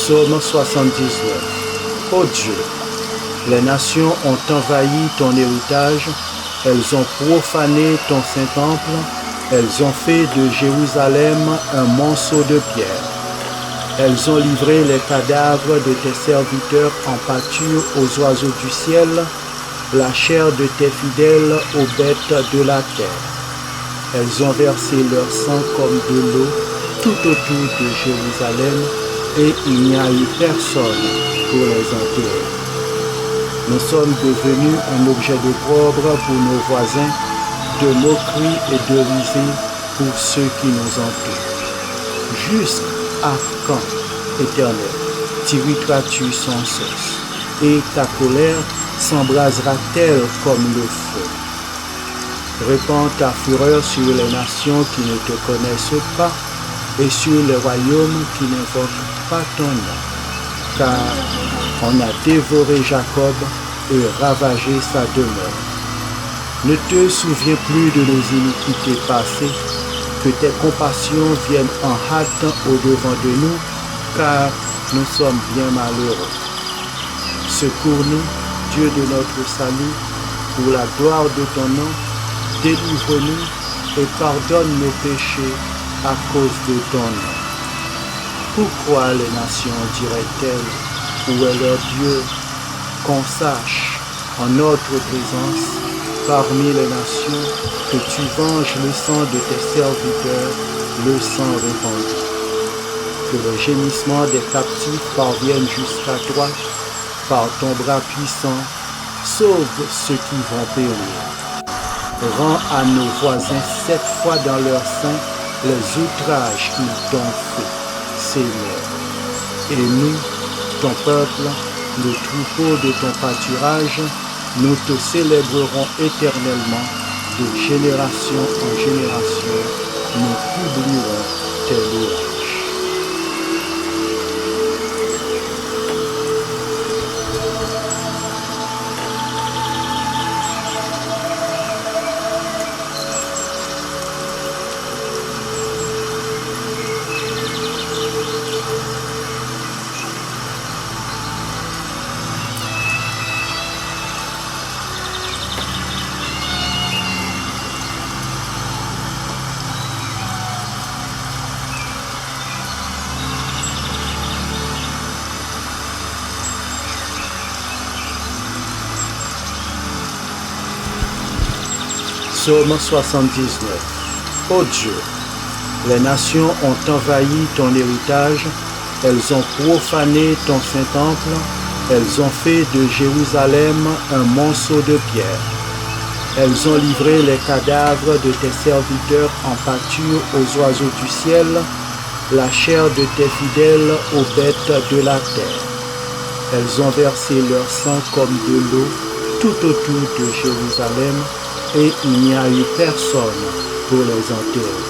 Psaume 79. Ô Dieu, les nations ont envahi ton héritage, elles ont profané ton Saint-Temple, elles ont fait de Jérusalem un monceau de pierre. Elles ont livré les cadavres de tes serviteurs en pâture aux oiseaux du ciel, la chair de tes fidèles aux bêtes de la terre. Elles ont versé leur sang comme de l'eau tout autour de Jérusalem, et il n'y a eu personne pour les enterrer. Nous sommes devenus un objet d'opprobre pour nos voisins, de moquerie et de risée pour ceux qui nous entourent. Jusqu'à quand, Éternel, t'irriteras-tu sans cesse, et ta colère s'embrasera-t-elle comme le feu? Répands ta fureur sur les nations qui ne te connaissent pas et sur les royaumes qui n'invoquent pas ton nom, car on a dévoré Jacob et ravagé sa demeure. Ne te souviens plus de nos iniquités passées, que tes compassions viennent en hâte au-devant de nous, car nous sommes bien malheureux. Secours-nous, Dieu de notre salut, pour la gloire de ton nom, délivre-nous et pardonne nos péchés à cause de ton nom. Pourquoi les nations diraient-elles, où est leur Dieu, qu'on sache en notre présence parmi les nations que tu venges le sang de tes serviteurs, le sang répandu. Que le gémissement des captifs parvienne jusqu'à toi, par ton bras puissant, sauve ceux qui vont périr. Rends à nos voisins 7 fois dans leur sein les outrages qu'ils t'ont faits, Seigneur. Et nous, ton peuple, le troupeau de ton pâturage, nous te célébrerons éternellement, de génération en génération, nous publierons tes louanges. Psaume 79. Ô Dieu, les nations ont envahi ton héritage, elles ont profané ton Saint-Temple, elles ont fait de Jérusalem un monceau de pierre. Elles ont livré les cadavres de tes serviteurs en pâture aux oiseaux du ciel, la chair de tes fidèles aux bêtes de la terre. Elles ont versé leur sang comme de l'eau tout autour de Jérusalem, et il n'y a eu personne pour les enterrer.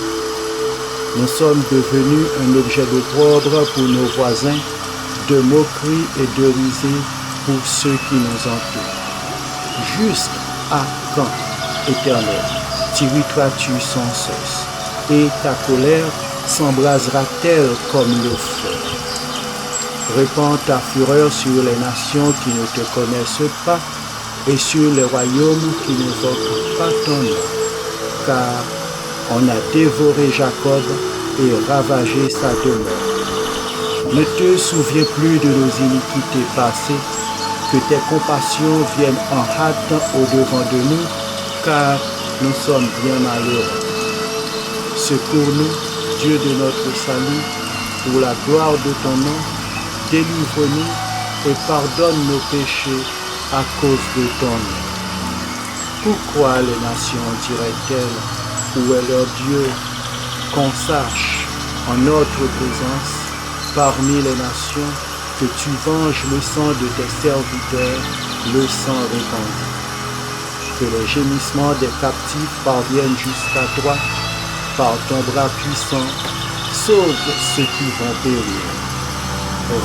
Nous sommes devenus un objet d'opprobre pour nos voisins, de moquerie et de risée pour ceux qui nous entourent. Jusqu'à quand, Éternel, t'irriteras-tu sans cesse, et ta colère s'embrasera-t-elle comme le feu? Répands ta fureur sur les nations qui ne te connaissent pas, et sur les royaumes qui n'invoquent pas ton nom, car on a dévoré Jacob et ravagé sa demeure. Ne te souviens plus de nos iniquités passées, que tes compassions viennent en hâte au-devant de nous, car nous sommes bien malheureux. Secours-nous, Dieu de notre salut, pour la gloire de ton nom, délivre-nous et pardonne nos péchés à cause de ton nom. Pourquoi les nations diraient-elles, où est leur Dieu, qu'on sache en notre présence parmi les nations que tu venges le sang de tes serviteurs, le sang répandu. Que le gémissement des captifs parvienne jusqu'à toi, par ton bras puissant, sauve ceux qui vont périr.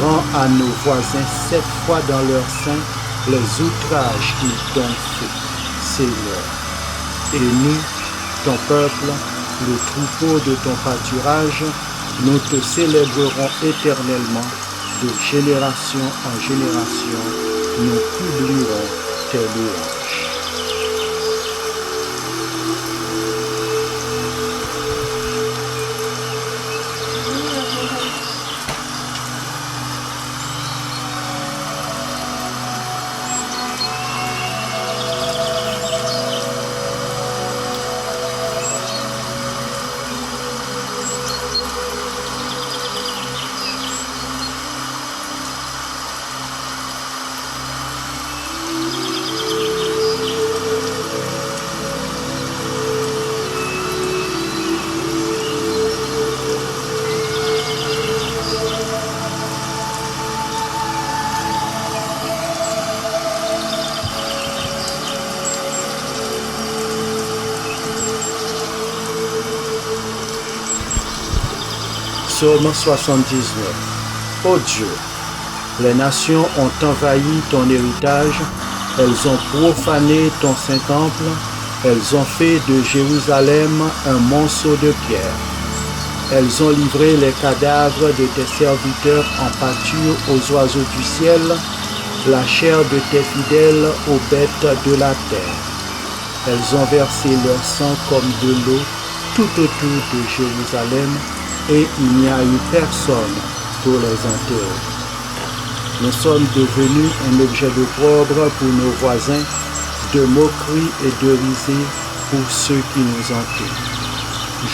Rends à nos voisins 7 fois dans leur sein les outrages qu'ils t'ont faits, Seigneur. Et nous, ton peuple, le troupeau de ton pâturage, nous te célébrerons éternellement, de génération en génération, nous publierons tes louanges. Psaume 79. Ô Dieu, les nations ont envahi ton héritage, elles ont profané ton Saint-Temple, elles ont fait de Jérusalem un monceau de pierre. Elles ont livré les cadavres de tes serviteurs en pâture aux oiseaux du ciel, la chair de tes fidèles aux bêtes de la terre. Elles ont versé leur sang comme de l'eau tout autour de Jérusalem, et il n'y a eu personne pour les enterrer. Nous sommes devenus un objet d'opprobre pour nos voisins, de moquerie et de risée pour ceux qui nous entourent.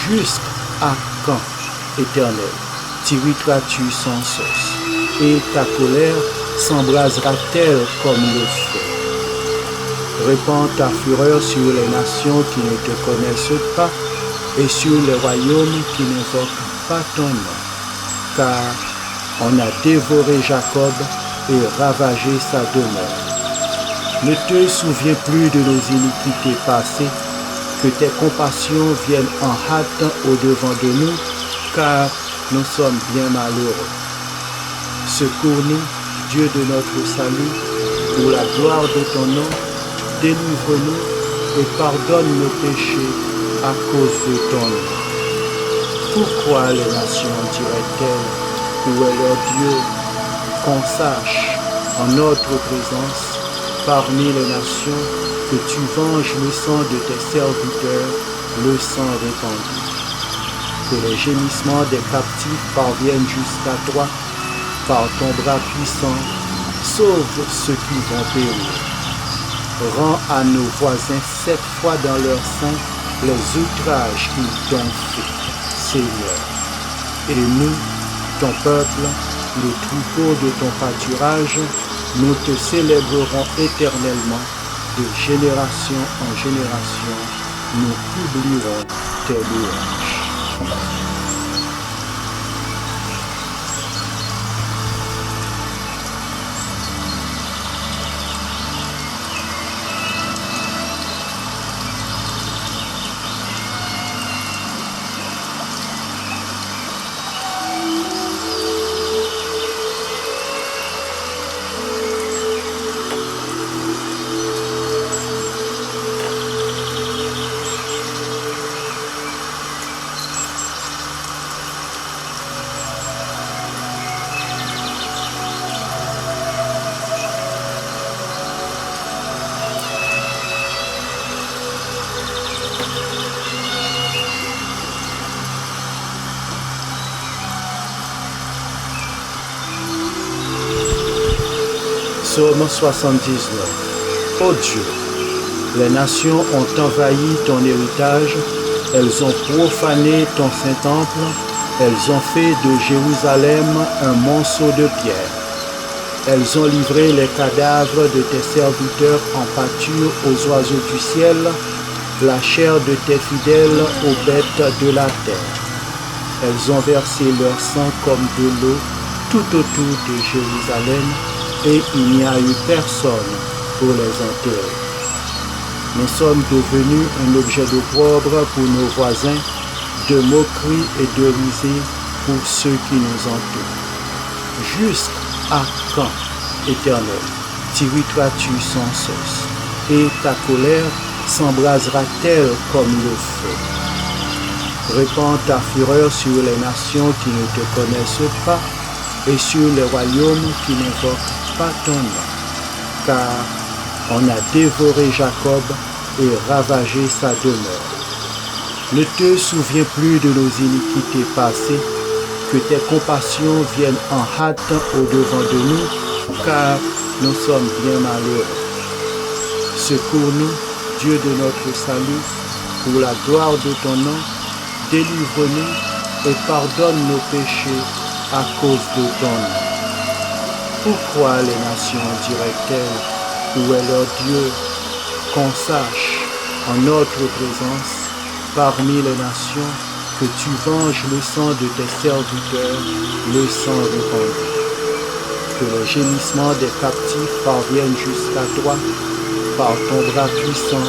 Jusqu'à quand, Éternel, t'irriteras-tu sans cesse, et ta colère s'embrasera-t-elle comme le feu? Répands ta fureur sur les nations qui ne te connaissent pas et sur les royaumes qui n'invoquent pas ton nom, car on a dévoré Jacob et ravagé sa demeure. Ne te souviens plus de nos iniquités passées, que tes compassions viennent en hâte au-devant de nous, car nous sommes bien malheureux. Secours-nous, Dieu de notre salut, pour la gloire de ton nom, délivre-nous et pardonne nos péchés à cause de ton nom. Pourquoi les nations diraient-elles, où est leur Dieu? Qu'on sache, en notre présence, parmi les nations, que tu venges le sang de tes serviteurs, le sang répandu. Que les gémissements des captifs parviennent jusqu'à toi, par ton bras puissant, sauve ceux qui vont périr. Rends à nos voisins 7 fois dans leur sein les outrages qu'ils t'ont faits, Seigneur. Et nous, ton peuple, le troupeau de ton pâturage, nous te célébrerons éternellement, de génération en génération, nous publierons tes louanges. Psaume 79. Ô Dieu, les nations ont envahi ton héritage, elles ont profané ton Saint-Temple, elles ont fait de Jérusalem un monceau de pierre. Elles ont livré les cadavres de tes serviteurs en pâture aux oiseaux du ciel, la chair de tes fidèles aux bêtes de la terre. Elles ont versé leur sang comme de l'eau tout autour de Jérusalem, et il n'y a eu personne pour les enterrer. Nous sommes devenus un objet d'opprobre pour nos voisins, de moquerie et de risée pour ceux qui nous entourent. Jusqu'à quand, Éternel, t'irriteras-tu sans cesse, et ta colère s'embrasera-t-elle comme le feu? Répands ta fureur sur les nations qui ne te connaissent pas, et sur les royaumes qui n'invoquent pas ton nom, car on a dévoré Jacob et ravagé sa demeure. Ne te souviens plus de nos iniquités passées, que tes compassions viennent en hâte au-devant de nous, car nous sommes bien malheureux. Secours-nous, Dieu de notre salut, pour la gloire de ton nom, délivre-nous et pardonne nos péchés à cause de ton nom. Pourquoi les nations diraient-elles, où est leur Dieu, qu'on sache en notre présence parmi les nations que tu venges le sang de tes serviteurs, le sang répandu. Que le gémissement des captifs parvienne jusqu'à toi, par ton bras puissant,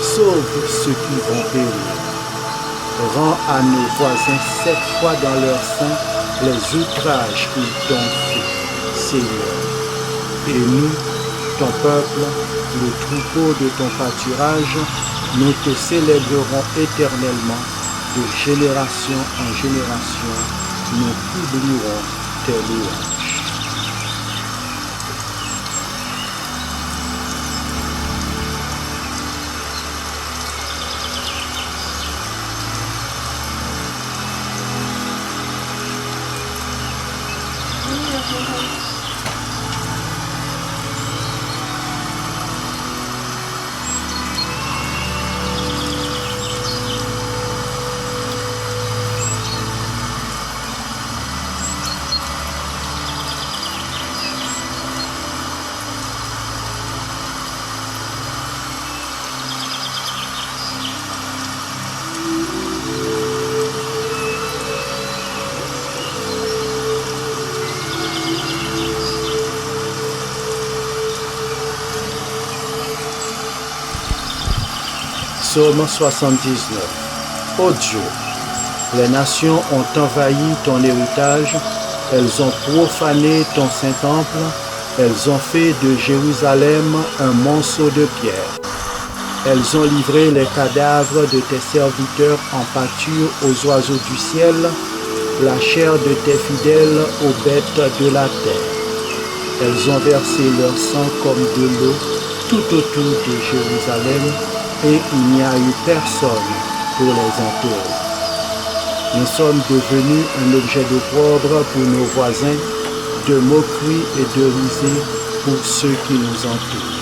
sauve ceux qui vont périr. Rends à nos voisins 7 fois dans leur sein les outrages qu'ils t'ont faits, Seigneur. Et nous, ton peuple, le troupeau de ton pâturage, nous te célébrerons éternellement, de génération en génération, nous publierons tes louanges. Psaume 79. Ô Dieu, les nations ont envahi ton héritage, elles ont profané ton Saint-Temple, elles ont fait de Jérusalem un monceau de pierre. Elles ont livré les cadavres de tes serviteurs en pâture aux oiseaux du ciel, la chair de tes fidèles aux bêtes de la terre. Elles ont versé leur sang comme de l'eau tout autour de Jérusalem, et il n'y a eu personne pour les enterrer. Nous sommes devenus un objet d'opprobre pour nos voisins, de moquerie et de risée pour ceux qui nous entourent.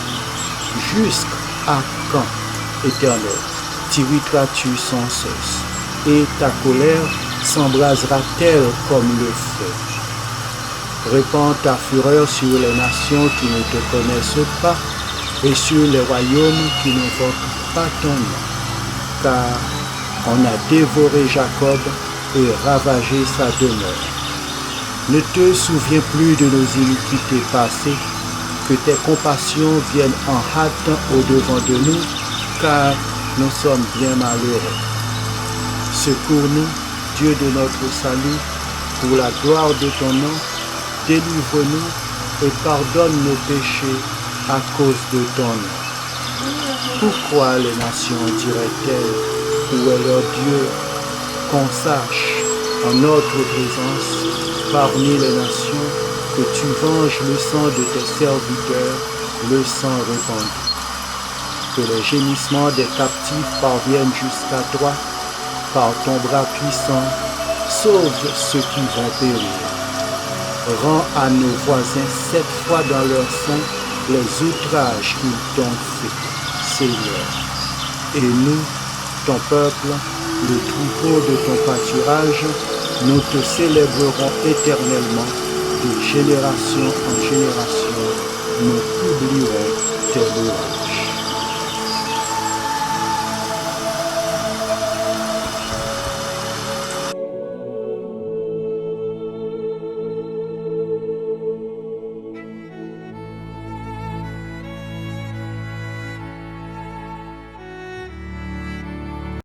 Jusqu'à quand, Éternel, t'irriteras-tu sans cesse, et ta colère s'embrasera-t-elle comme le feu? Répands ta fureur sur les nations qui ne te connaissent pas, et sur les royaumes qui n'invoquent pas ton nom, car on a dévoré Jacob et ravagé sa demeure. Ne te souviens plus de nos iniquités passées, que tes compassions viennent en hâte au-devant de nous, car nous sommes bien malheureux. Secours-nous, Dieu de notre salut, pour la gloire de ton nom, délivre-nous et pardonne nos péchés à cause de ton nom. Pourquoi les nations diraient-elles, où est leur Dieu, qu'on sache en notre présence parmi les nations que tu venges le sang de tes serviteurs, le sang répandu. Que les gémissements des captifs parviennent jusqu'à toi, par ton bras puissant, sauve ceux qui vont périr. Rends à nos voisins 7 fois dans leur sein les outrages qu'ils t'ont faits, Seigneur. Et nous, ton peuple, le troupeau de ton pâturage, nous te célébrerons éternellement, de génération en génération, nous publierons tes louanges.